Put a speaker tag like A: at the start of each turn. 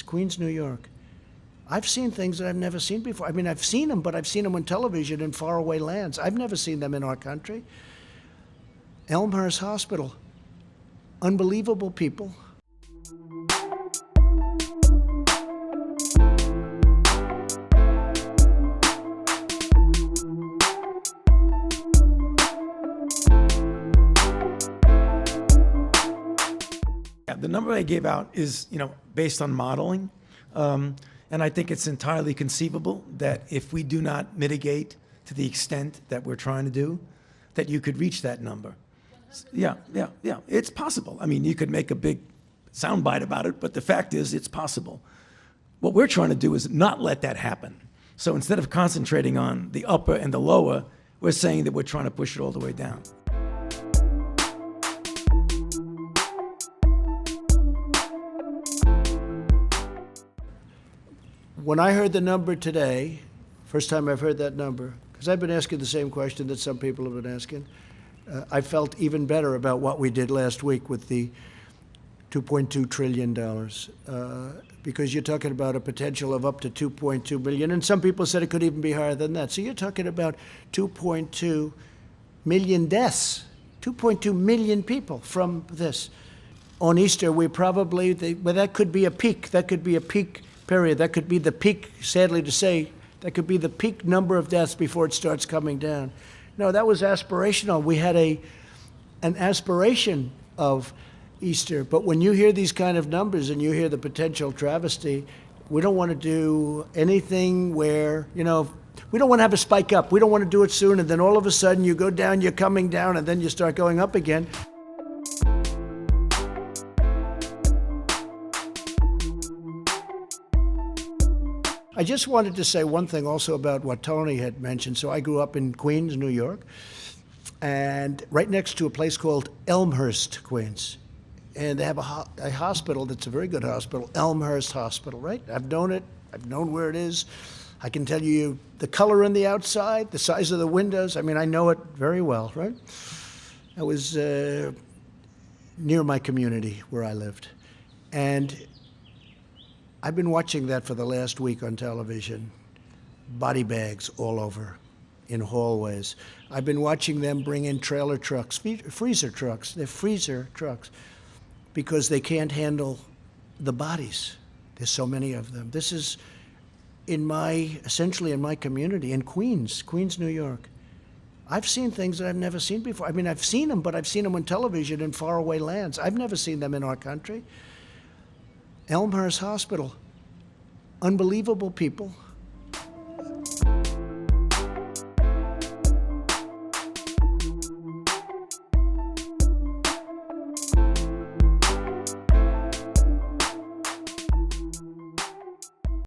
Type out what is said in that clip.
A: Queens, New York. I've seen things that I've never seen before. I mean, I've seen them, but I've seen them on television in faraway lands. I've never seen them in our country. Elmhurst Hospital. Unbelievable people.
B: The number I gave out is, based on modeling. And I think it's entirely conceivable that if we do not mitigate to the extent that we're trying to do, that you could reach that number. Yeah. It's possible. I mean, you could make a big soundbite about it, but the fact is it's possible. What we're trying to do is not let that happen. So instead of concentrating on the upper and the lower, we're saying that we're trying to push it all the way down.
A: When I heard the number today, first time I've heard that number, because I've been asking the same question that some people have been asking, I felt even better about what we did last week with the $2.2 trillion, because you're talking about a potential of up to 2.2 billion, and some people said it could even be higher than that. So you're talking about 2.2 million deaths, 2.2 million people from this. On Easter, we probably, well, that could be a peak. That could be a peak period. That could be the peak, sadly to say, that could be the peak number of deaths before it starts coming down. No, that was aspirational. We had an aspiration of Easter. But when you hear these kind of numbers and you hear the potential travesty, we don't want to do anything where, we don't want to have a spike up. We don't want to do it soon, and then all of a sudden you go down, you're coming down, and then you start going up again. I just wanted to say one thing also about what Tony had mentioned. So I grew up in Queens, New York, and right next to a place called Elmhurst, Queens. And they have a hospital that's a very good hospital, Elmhurst Hospital, right? I've known it. I've known where it is. I can tell you the color on the outside, the size of the windows. I mean, I know it very well, right? I was near my community where I lived. And I've been watching that for the last week on television. Body bags all over in hallways. I've been watching them bring in trailer trucks, freezer trucks. They're freezer trucks because they can't handle the bodies. There's so many of them. This is essentially in my community, in Queens, New York. I've seen things that I've never seen before. I mean, I've seen them, but I've seen them on television in faraway lands. I've never seen them in our country. Elmhurst Hospital. Unbelievable people.